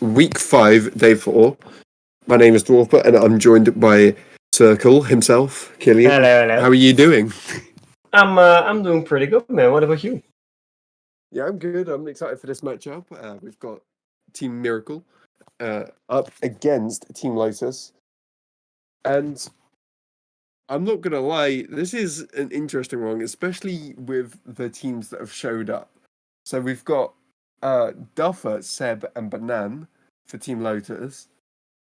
week 5, day 4. My name is Dwarfer, and I'm joined by Circle himself, Killian. Hello. How are you doing? I'm doing pretty good, man. What about you? Yeah, I'm good. I'm excited for this matchup. We've got Team Miracle up against Team Lotus, and I'm not gonna lie, this is an interesting one, especially with the teams that have showed up. So we've got Duffer, Seb, and Banan for Team Lotus.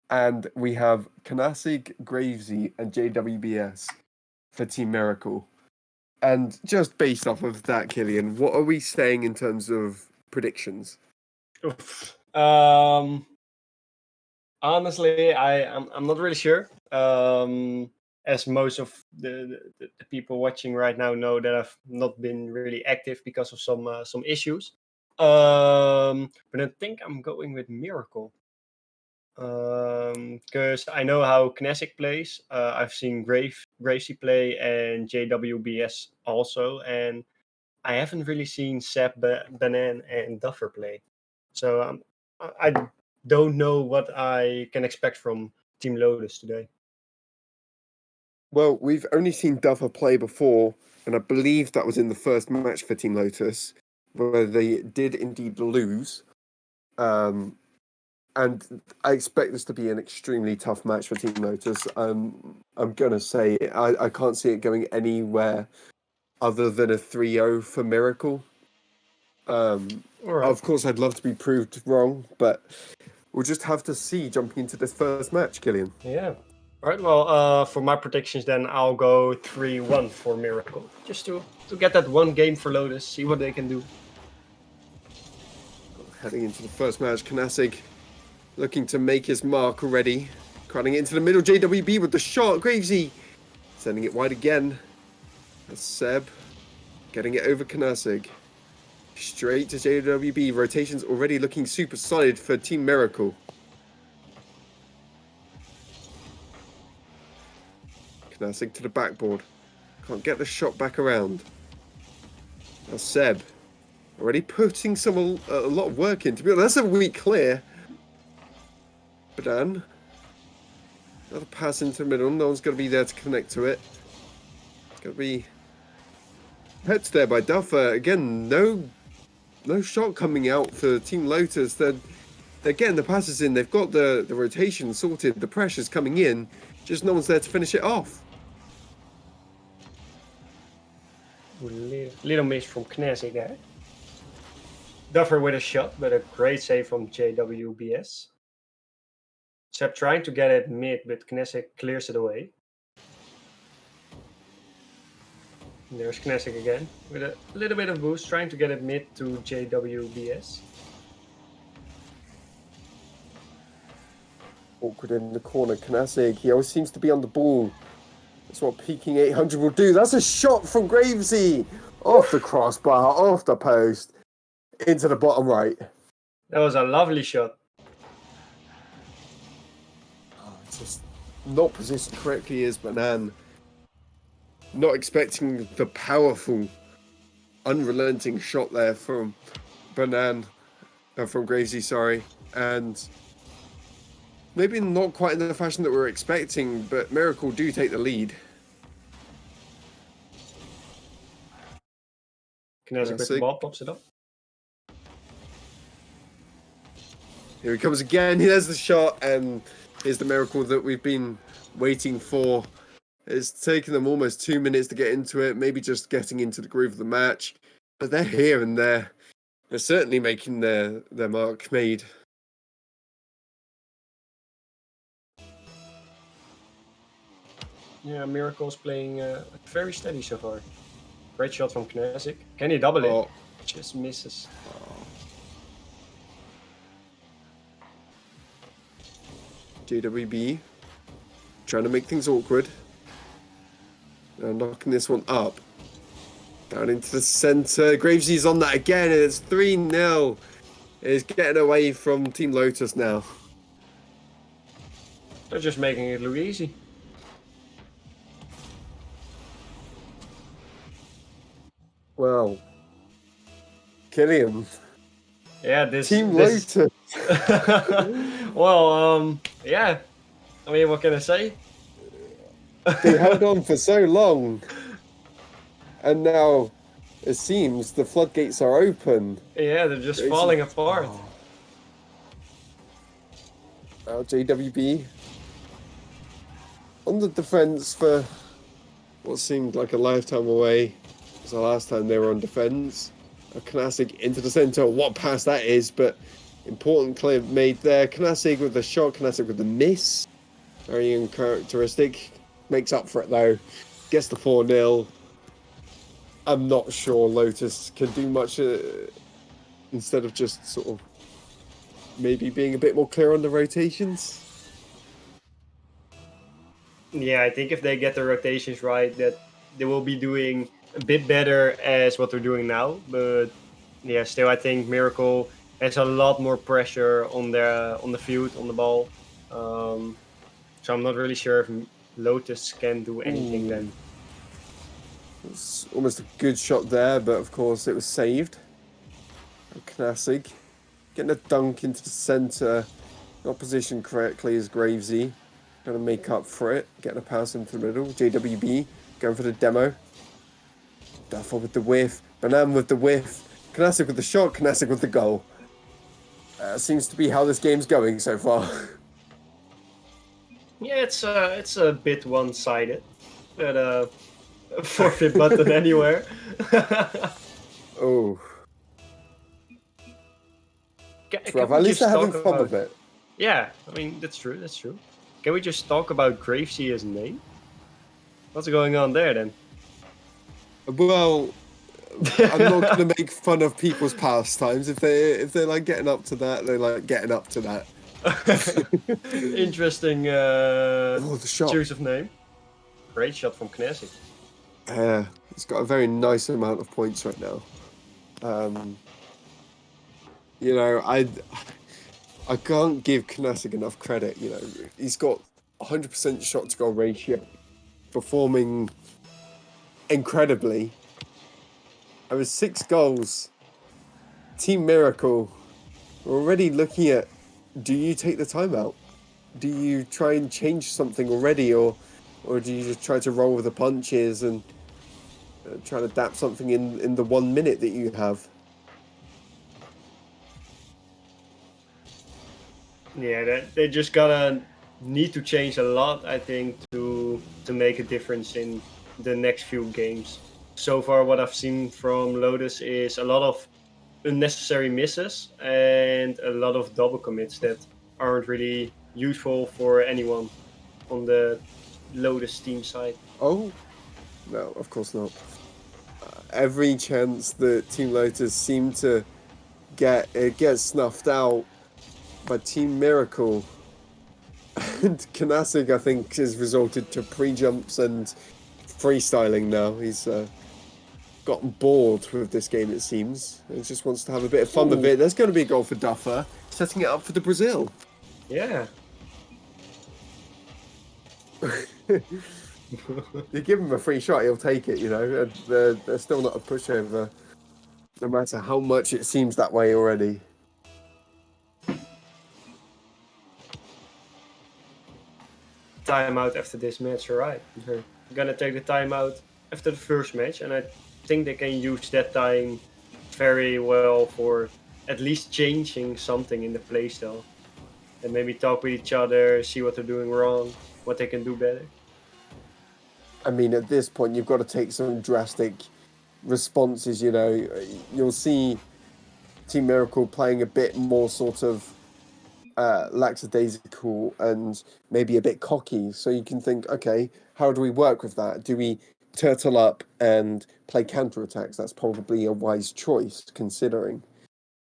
And we have Kanasig, Gravesy, and JWBS for Team Miracle. And just based off of that, Killian, what are we saying in terms of predictions? Oof. Honestly, I'm not really sure. As most of the people watching right now know that I've not been really active because of some issues. But I think I'm going with Miracle. Because I know how Knesset plays. I've seen Gracie play and JWBS also, and I haven't really seen Seb, Banan, and Duffer play. So I don't know what I can expect from Team Lotus today. Well, we've only seen Duffer play before, and I believe that was in the first match for Team Lotus, where they did indeed lose. And I expect this to be an extremely tough match for Team Lotus. I'm gonna say I can't see it going anywhere other than a 3-0 for Miracle. Right. Of course, I'd love to be proved wrong, but we'll just have to see jumping into this first match, Killian. Yeah. All right. Well, for my predictions, then I'll go 3-1 for Miracle, just to get that one game for Lotus, see what they can do. Heading into the first match, Kanasig looking to make his mark already. Crowding it into the middle, JWB with the shot. Gravesy sending it wide again. That's Seb getting it over Kanasig. Straight to JWB. Rotations already looking super solid for Team Miracle. Kanasig to the backboard. Can't get the shot back around. Now Seb already putting a lot of work in. To be honest, that's a weak clear. Badan. Another pass into the middle. No one's going to be there to connect to it. It's going to be heads there by Duffer. Again, no shot coming out for Team Lotus. They're getting the passes in. They've got the rotation sorted. The pressure's coming in. Just no one's there to finish it off. Little miss from Knesset there. Duffer with a shot, but a great save from JWBS. Seb trying to get it mid, but Knesset clears it away. And there's Knesset again with a little bit of boost, trying to get it mid to JWBS. Awkward in the corner. Kanasig, he always seems to be on the ball. That's what peaking 800 will do. That's a shot from Gravesy. Off the crossbar, off the post, into the bottom right. That was a lovely shot. It's just not positioned correctly is Banan. Not expecting the powerful, unrelenting shot there from Banan, from Gravesy, sorry. And maybe not quite in the fashion that we were expecting, but Miracle do take the lead. Knesset with the ball, pops it up. Here he comes again. Here's the shot, and here's the Miracle that we've been waiting for. It's taken them almost 2 minutes to get into it, maybe just getting into the groove of the match. But they're here and they're certainly making their mark made. Yeah, Miracle's playing very steady so far. Great shot from Knesset. Can he double it? Just misses. JWB trying to make things awkward. Now knocking this one up. Down into the center. Gravesy's on that again, and it's 3-0. It's getting away from Team Lotus now. They're just making it look easy. Well, Killian. Yeah, this Team Lotus. Well, yeah. I mean, what can I say? They held on for so long, and now it seems the floodgates are open. Yeah, they're just Crazy. falling apart. JWB on the defense for what seemed like a lifetime away. It was the last time they were on defense. A Knasig into the center. What pass that is, but important clear made there. Knasig with the shot. Knasig with the miss. Very uncharacteristic. Makes up for it though. Gets the 4-0. I'm not sure Lotus can do much instead of just sort of maybe being a bit more clear on the rotations. Yeah, I think if they get the rotations right, that they will be doing a bit better as what they're doing now. But yeah, still, I think Miracle has a lot more pressure on the field, on the ball. So I'm not really sure if Lotus can do anything then. It's almost a good shot there, but of course it was saved. Knasig getting a dunk into the center, not positioned correctly as Gravesy. Going to make up for it, getting a pass into the middle. JWB going for the demo. Duffer with the whiff, Banan with the whiff, Knasig with the shot, Knasig with the goal. Seems to be how this game's going so far. Yeah, it's a bit one-sided, but forfeit button anywhere. Oh, it's rough. Can we At least just they're having talk fun about? with it. Yeah, I mean that's true. That's true. Can we just talk about Gravesy as a name? What's going on there then? Well, I'm not going to make fun of people's pastimes. If they like getting up to that, they like getting up to that. Interesting Oh, the shot. choice of name. Great shot from Knessy. He's got a very nice amount of points right now. You know, I can't give Knasig enough credit. You know, he's got 100% shot to goal ratio, performing incredibly. I was 6 goals. Team Miracle. We're already looking at, do you take the timeout? Do you try and change something already, or do you just try to roll with the punches and try to adapt something in the 1 minute that you have? Yeah, they just gotta need to change a lot, I think, to make a difference in the next few games. So far, what I've seen from Lotus is a lot of unnecessary misses and a lot of double commits that aren't really useful for anyone on the Lotus team side. Oh, no, of course not. Every chance that Team Lotus seem to get, it gets snuffed out by Team Miracle. And Knasig, I think, has resulted to pre-jumps and freestyling now. He's gotten bored with this game, it seems. He just wants to have a bit of fun with it. There's going to be a goal for Duffer, setting it up for the Brazil. Yeah. You give him a free shot, he'll take it, you know. They're still not a pushover, no matter how much it seems that way already. Timeout after this match, alright. They're gonna take the timeout after the first match, and I think they can use that time very well for at least changing something in the playstyle. And maybe talk with each other, see what they're doing wrong, what they can do better. I mean, at this point, you've got to take some drastic responses, you know. You'll see Team Miracle playing a bit more sort of lackadaisical and maybe a bit cocky. So you can think, okay, how do we work with that? Do we turtle up and play counterattacks? That's probably a wise choice, considering.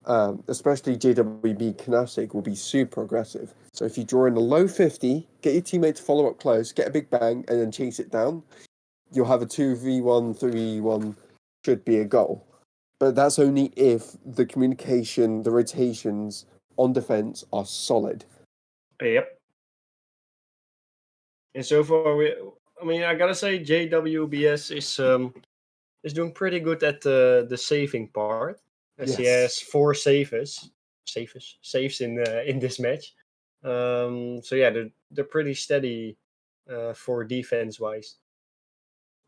Especially JWB Knasig will be super aggressive. So if you draw in a low 50, get your teammate to follow up close, get a big bang, and then chase it down, you'll have a 2v1, 3v1, should be a goal. But that's only if the communication, the rotations on defense are solid. Yep. And so far, I gotta say, JWBS is doing pretty good at the saving part, as he Yes. has 4 saves saves in this match. So yeah, they're pretty steady for defense wise.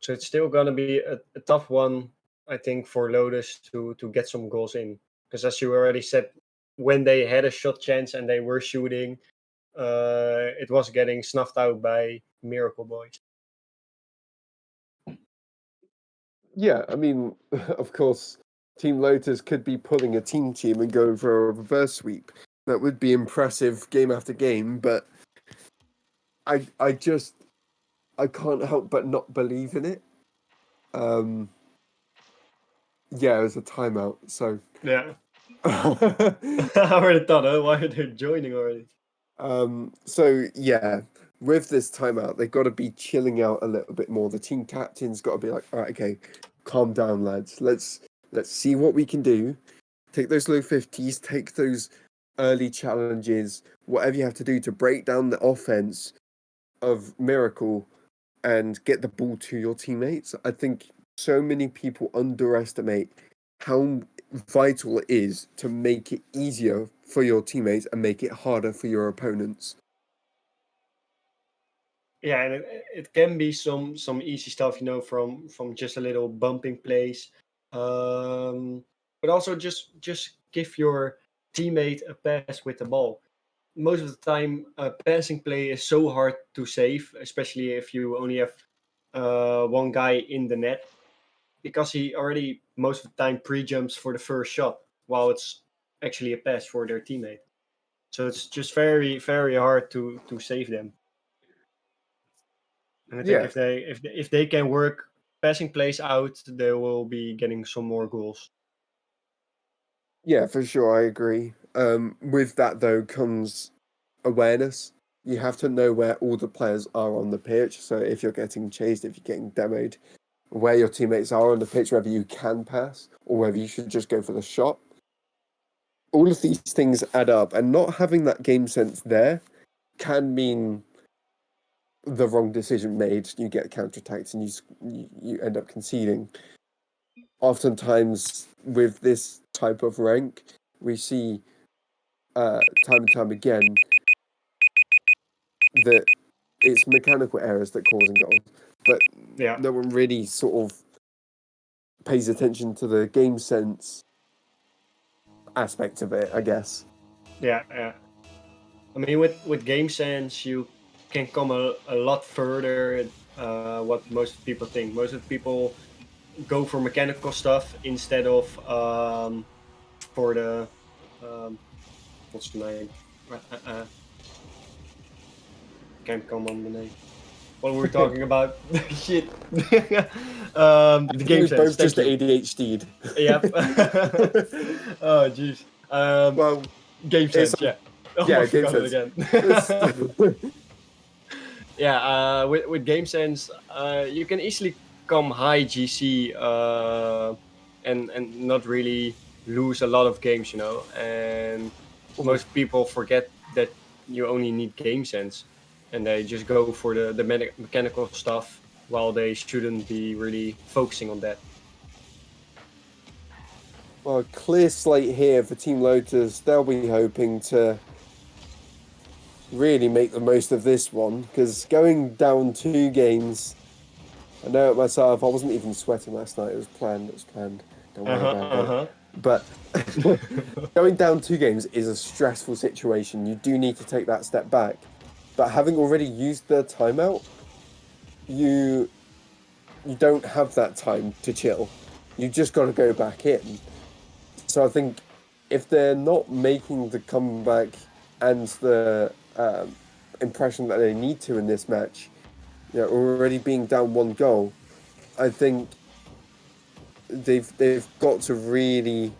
So it's still gonna be a tough one, I think, for Lotus to get some goals in. Because as you already said, when they had a shot chance and they were shooting, it was getting snuffed out by Miracle Boys. Yeah, I mean, of course, Team Lotus could be pulling a team and going for a reverse sweep. That would be impressive game after game, but I can't help but not believe in it. Yeah, it was a timeout, so Yeah. I already thought, oh, why are they joining already? So yeah, with this timeout, they've got to be chilling out a little bit more. The team captain's got to be like, all right, okay, calm down, lads. Let's see what we can do. Take those low 50s, take those early challenges, whatever you have to do to break down the offense of Miracle and get the ball to your teammates. I think so many people underestimate how vital it is to make it easier for your teammates and make it harder for your opponents. Yeah, and it can be some easy stuff, from just a little bumping plays, but also just give your teammate a pass with the ball. Most of the time, passing play is so hard to save, especially if you only have one guy in the net, because he already most of the time pre-jumps for the first shot, while it's actually a pass for their teammate. So it's just very very hard to save them. And I think Yeah, if they can work passing plays out, they will be getting some more goals. yeah, for sure, I agree. With that though comes awareness. You have to know where all the players are on the pitch. So if you're getting chased, if you're getting demoed, where your teammates are on the pitch, whether you can pass or whether you should just go for the shot. All of these things add up, and not having that game sense there can mean the wrong decision made. You get counterattacked and you end up conceding. Oftentimes, with this type of rank, we see time and time again that it's mechanical errors that causing goals, but Yeah, no one really sort of pays attention to the game sense aspect of it, I guess. yeah. I mean, with game sense, you can come a lot further. What most people think. Most of the people go for mechanical stuff instead of for the what's the name? Can't come on the name. What were we talking about? Shit. The game We're sense. both Thank just you. ADHD'd. Yep. Oh, jeez. Well, Game it's sense. Yeah. Oh, yeah, I game forgot it sense. again. Yeah. With game sense, you can easily come high GC and not really lose a lot of games, And most people forget that you only need game sense, and they just go for the mechanical stuff while they shouldn't be really focusing on that. Well, clear slate here for Team Lotus. They'll be hoping to really make the most of this one because going down 2 games, I know it myself. I wasn't even sweating last night. It was planned. It was planned. Don't worry about it. But going down 2 games is a stressful situation. You do need to take that step back. But having already used the timeout, you don't have that time to chill. You just got to go back in. So I think if they're not making the comeback and the impression that they need to in this match, already being down 1 goal, I think they've got to really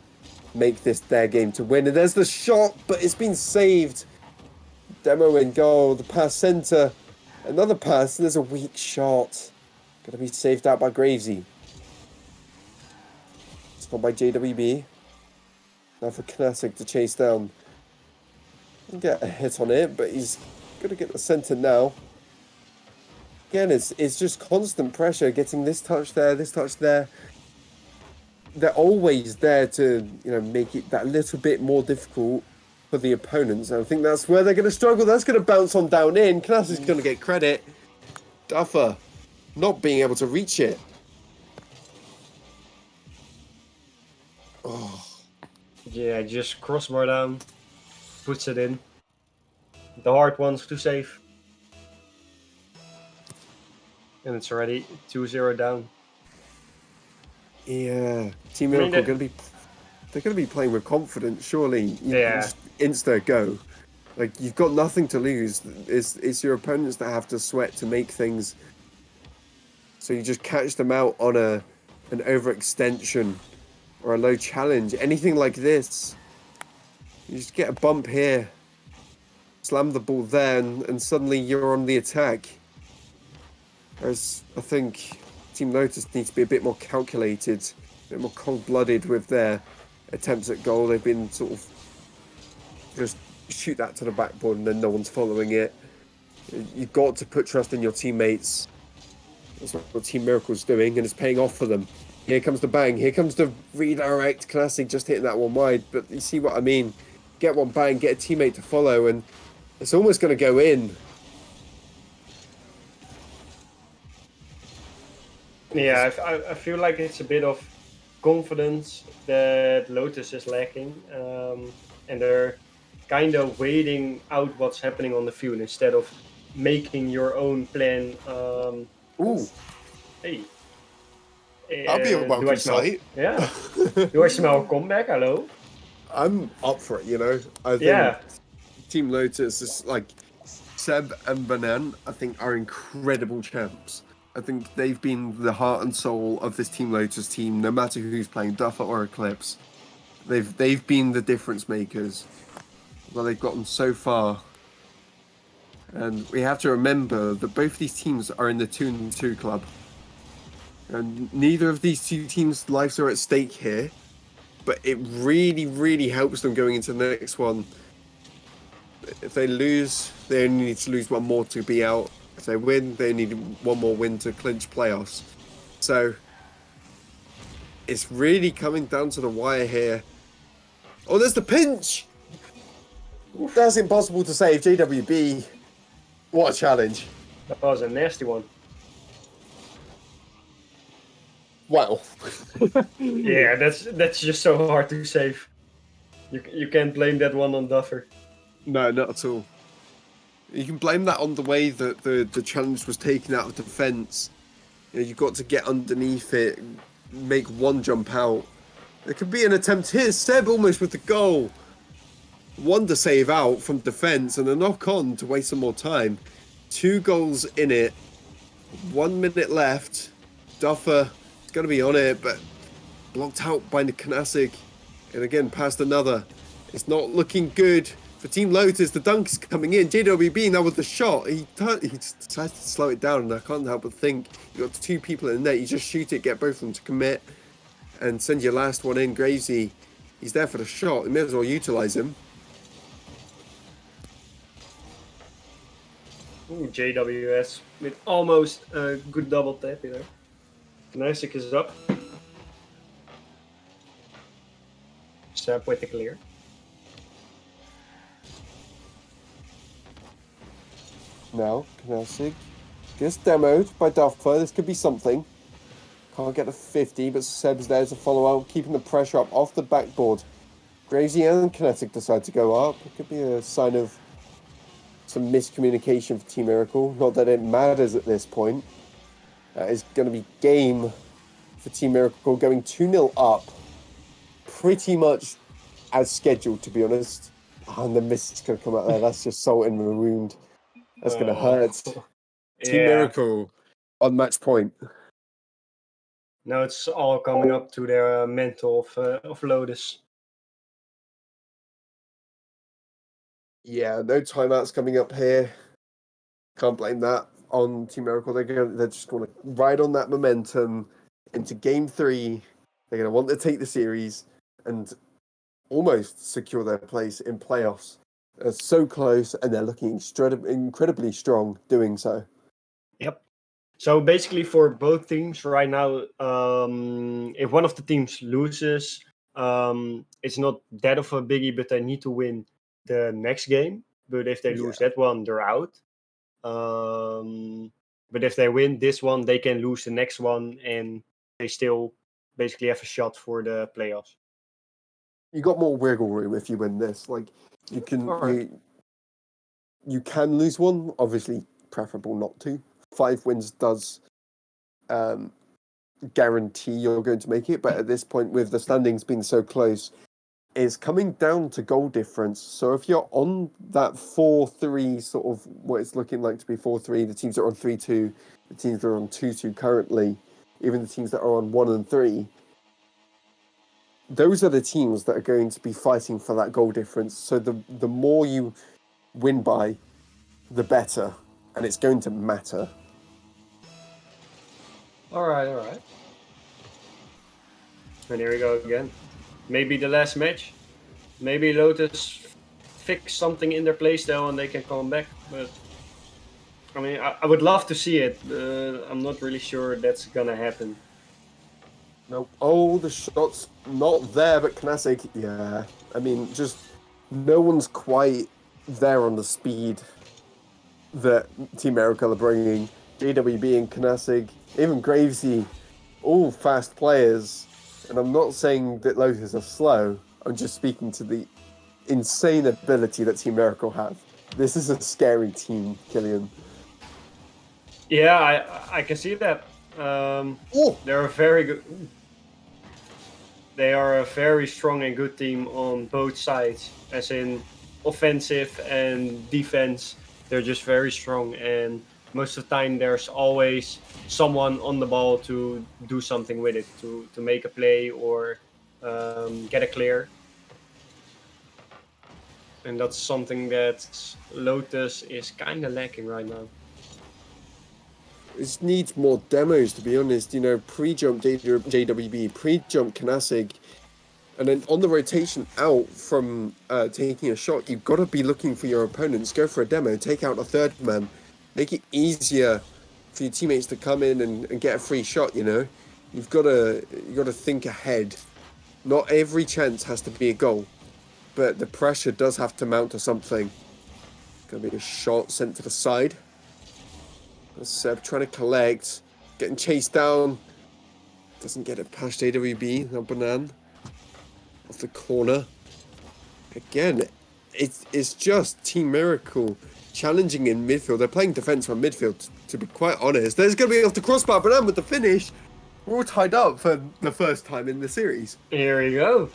make this their game to win. And there's the shot, but it's been saved. Demo in goal, the pass centre, another pass, and there's a weak shot. Got to be saved out by Gravesy. It's not by JWB. Now for Classic to chase down. Get a hit on it, but he's going to get the centre now. Again, it's just constant pressure, getting this touch there, this touch there. they're always there to, make it that little bit more difficult for the opponents. And I think that's where they're going to struggle. That's going to bounce on down in. Knass is going to get credit. Duffer not being able to reach it. Oh. Yeah, just crossbar down, puts it in. The hard ones to save. And it's already 2-0 down. Yeah, Team Miracle they're going to be playing with confidence, surely. Just insta go. Like, you've got nothing to lose. It's your opponents that have to sweat to make things. So you just catch them out on an overextension or a low challenge. Anything like this, you just get a bump here, slam the ball there, and suddenly you're on the attack. Whereas I think Team Lotus needs to be a bit more calculated, a bit more cold-blooded with their attempts at goal. They've been sort of just shoot that to the backboard and then no one's following it. You've got to put trust in your teammates. That's what Team Miracle's doing, and it's paying off for them. Here comes the bang. Here comes the redirect. Classic just hitting that one wide. But you see what I mean? Get one bang, get a teammate to follow, and it's almost going to go in. Yeah, I feel like it's a bit of confidence that Lotus is lacking. And they're kind of waiting out what's happening on the field instead of making your own plan. Ooh. Hey. That'll be a welcome sight. Yeah. Do I smell a comeback? Hello? I'm up for it, I think Team Lotus is like Seb and Banan, I think, are incredible champs. I think they've been the heart and soul of this Team Lotus team, no matter who's playing Duffer or Eclipse. They've been the difference makers. Well, they've gotten so far. And we have to remember that both these teams are in the 2-2 club. And neither of these two teams' lives are at stake here. But it really, really helps them going into the next one. If they lose, they only need to lose one more to be out. If they win, they need one more win to clinch playoffs. So it's really coming down to the wire here. Oh, there's the pinch! That's impossible to save. JWB, what a challenge. That was a nasty one. Wow. Yeah, that's just so hard to save. You can't blame that one on Duffer. No, not at all. You can blame that on the way that the challenge was taken out of defense. You've got to get underneath it, make one jump out. There could be an attempt here. Seb almost with the goal. One to save out from defense and a knock on to waste some more time. 2 goals in it. 1 minute left. Duffer is going to be on it, but blocked out by Knasik. And again, past another. It's not looking good for Team Lotus. The dunk is coming in. JWB now with the shot. He decides to slow it down, and I can't help but think you've got 2 people in the net. You just shoot it, get both of them to commit, and send your last one in. Gravesy, he's there for the shot. You may as well utilize him. Ooh, JWS with almost a good double tap here. Knasik is up. Seb with the clear. Now, Knasik gets demoed by Duffer. This could be something. Can't get a 50, but Seb's there to follow out, keeping the pressure up off the backboard. Gravesy and Kinetic decide to go up. It could be a sign of some miscommunication for Team Miracle. Not that it matters at this point. That is going to be game for Team Miracle, going 2-0 up. Pretty much as scheduled, to be honest. And the miss is going to come out there. That's just salt in the wound. That's going to hurt. Yeah. Team Miracle on match point. Now it's all coming up to their mental of Lotus. Yeah, no timeouts coming up here. Can't blame that on Team Miracle. They're just going to ride on that momentum into Game 3. They're going to want to take the series and almost secure their place in playoffs. They're so close, and they're looking incredibly strong doing so. Yep. So basically, for both teams right now, if one of the teams loses, it's not that of a biggie, but they need to win the next game. But if they lose that one, they're out. But if they win this one, they can lose the next one, and they still basically have a shot for the playoffs. You got more wiggle room if you win this. Like you can Alright. you can lose one. Obviously, preferable not to. 5 wins does guarantee you're going to make it, but at this point, with the standings being so close, it's coming down to goal difference. So if you're on that 4-3 sort of what it's looking like to be 4-3, the teams that are on 3-2, the teams that are on 2-2 currently, even the teams that are on 1-3, those are the teams that are going to be fighting for that goal difference. So the more you win by, the better, and it's going to matter. Alright. And here we go again. Maybe the last match. Maybe Lotus fix something in their playstyle and they can come back. But I mean, I would love to see it. I'm not really sure that's gonna happen. No, oh, the shot's not there, but Knasik, yeah. I mean, just no one's quite there on the speed that Team Miracle are bringing. JWB and Knasik, even Gravesy, all fast players. And I'm not saying that Lotus are slow. I'm just speaking to the insane ability that Team Miracle have. This is a scary team, Killian. Yeah, I can see that. They're a very good. They are a very strong and good team on both sides, as in offensive and defense. They're just very strong, and most of the time there's always someone on the ball to do something with it, to make a play or get a clear. And that's something that Lotus is kind of lacking right now. It needs more demos, to be honest. You know, pre-jump JWB, pre-jump Knasik, and then on the rotation out from taking a shot, you've got to be looking for your opponents. Go for a demo, take out a third man, make it easier for your teammates to come in and get a free shot. You know, you got to think ahead. Not every chance has to be a goal, but the pressure does have to mount to something. Gonna be a shot sent to the side. Seb trying to collect, getting chased down. Doesn't get it past JWB. Now Banan off the corner. Again, it's just Team Miracle challenging in midfield. They're playing defense from midfield, to be quite honest. There's going to be off the crossbar, Banan with the finish. We're all tied up for the first time in the series. Here we go.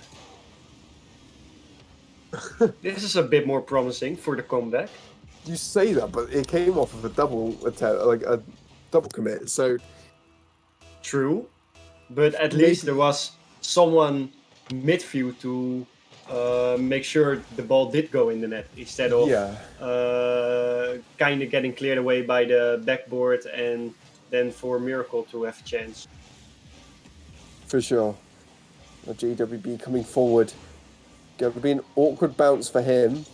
This is a bit more promising for the comeback. You say that, but it came off of a double attempt, like a double commit. So true, but at least there was someone midfield to make sure the ball did go in the net instead of kind of getting cleared away by the backboard and then for Miracle to have a chance. For sure. JWB coming forward. Going to be an awkward bounce for him.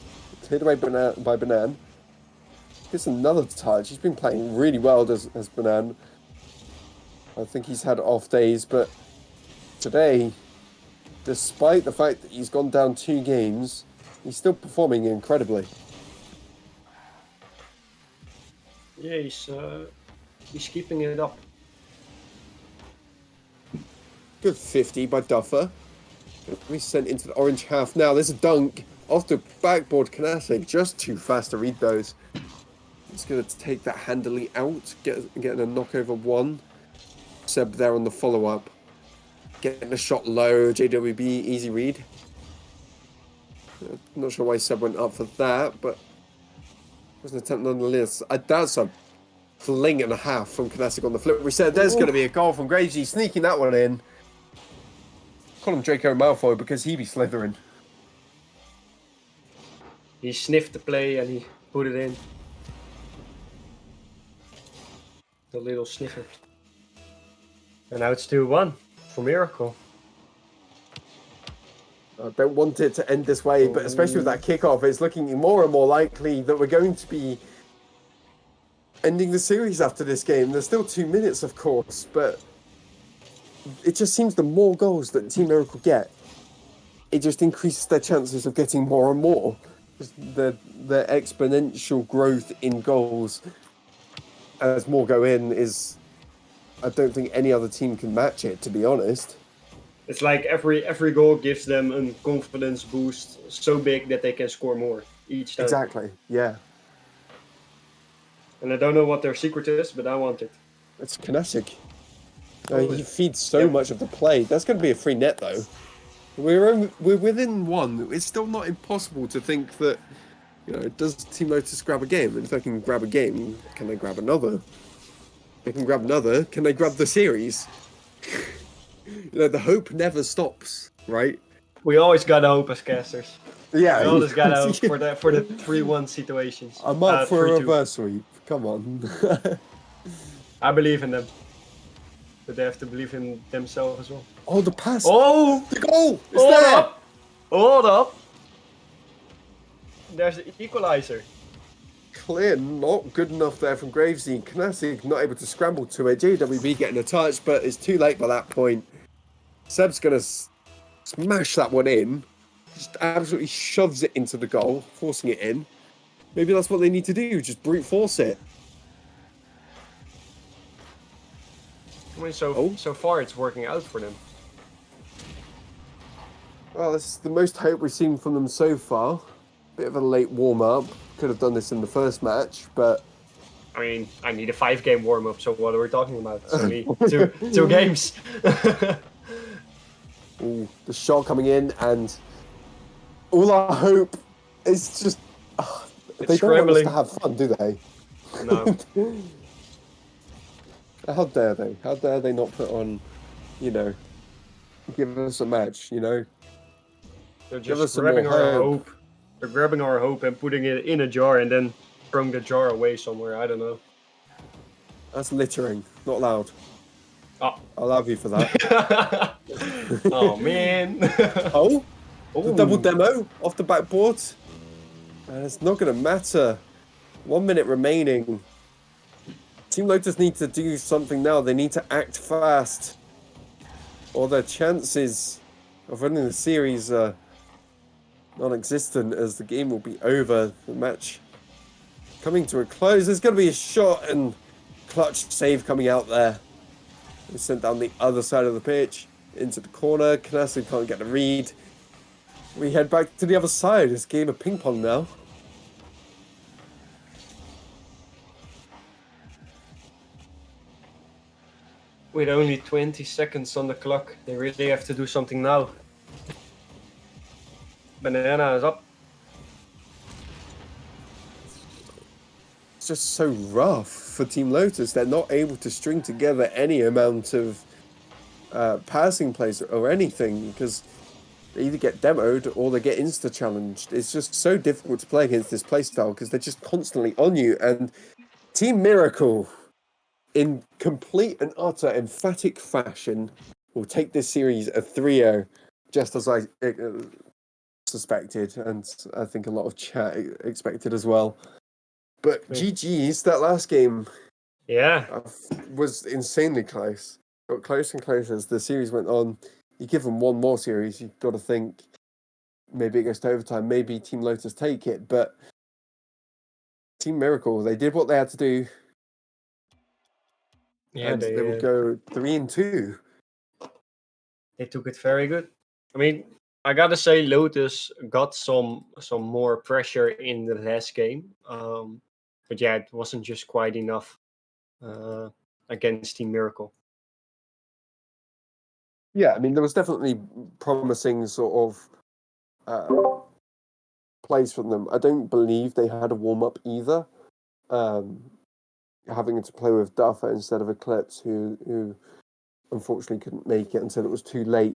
Cleared away by Banan. Gets another touch. He's been playing really well as Banan. I think he's had off days, but today, despite the fact that he's gone down 2 games, he's still performing incredibly. Yeah, he's keeping it up. Good 50 by Duffer. We sent into the orange half. Now there's a dunk off the backboard. Knasik just too fast to read those. He's going to take that handily out, getting a knock over 1. Seb there on the follow-up. Getting a shot low, JWB, easy read. Not sure why Seb went up for that, but it was an attempt on the list. That's a fling and a half from Knasik on the flip. We said there's going to be a goal from Gravesy, sneaking that one in. Call him Draco Malfoy because he be slithering. He sniffed the play and he put it in. The little sniffer. And now it's 2-1 for Miracle. I don't want it to end this way, but especially with that kickoff, it's looking more and more likely that we're going to be ending the series after this game. There's still 2 minutes, of course, but it just seems the more goals that Team Miracle get, it just increases their chances of getting more and more. The exponential growth in goals as more go in is, I don't think any other team can match it, to be honest. It's like every goal gives them a confidence boost so big that they can score more each time. Exactly, yeah. And I don't know what their secret is, but I want it. It's Kinetic. Oh, He feeds so much of the play. That's going to be a free net, though. We're within one. It's still not impossible to think that, does Team Lotus grab a game? And if they can grab a game, can they grab another? If they can grab another, can they grab the series? The hope never stops, right? We always gotta hope as casters. Yeah, we always gotta hope for the 3-1 situations. I'm up for a 3-2. reverse sweep. Come on. I believe in them, but they have to believe in themselves as well. Oh, the pass! Oh, the goal! It's hold there! up! Hold up! There's the equalizer. Clear, not good enough there from Gravesy. Kinetic not able to scramble to it. JWB getting a touch, but it's too late by that point. Seb's gonna smash that one in. Just absolutely shoves it into the goal, forcing it in. Maybe that's what they need to do, just brute force it. I mean, so far it's working out for them. Well, this is the most hope we've seen from them so far. Bit of a late warm-up. Could have done this in the first match, but... I mean, I need a 5-game warm-up, so what are we talking about? It's only two games. Ooh, the shot coming in, and all our hope is just... they don't want us to have fun, do they? No. How dare they? How dare they not put on, give us a match, They're just grabbing our hope. They're grabbing our hope and putting it in a jar and then throwing the jar away somewhere. I don't know. That's littering. Not allowed. Oh. I'll have you for that. Oh, man. The double demo off the backboard. And it's not going to matter. 1 minute remaining. Team Lotus need to do something now. They need to act fast, or their chances of winning the series are non-existent, as the game will be over. The match coming to a close. There's going to be a shot and clutch save coming out there. It's sent down the other side of the pitch into the corner. Knasu can't get the read. We head back to the other side. It's a game of ping pong now. With only 20 seconds on the clock, they really have to do something now. Banana is up. It's just so rough for Team Lotus. They're not able to string together any amount of passing plays or anything, because they either get demoed or they get insta-challenged. It's just so difficult to play against this playstyle because they're just constantly on you. And Team Miracle, in complete and utter emphatic fashion, will take this series a 3-0, just as I suspected, and I think a lot of chat expected as well. But GG's, that last game was insanely close. Got close and closer as the series went on. You give them one more series, you've got to think maybe it goes to overtime, maybe Team Lotus take it, but Team Miracle, they did what they had to do. Yeah, and they would go 3-2. They took it very good. I mean, I gotta say, Lotus got some more pressure in the last game, but yeah, it wasn't just quite enough against Team Miracle. Yeah, I mean, there was definitely promising sort of plays from them. I don't believe they had a warm-up either. Having to play with Duffer instead of Eclipse, who unfortunately couldn't make it until it was too late.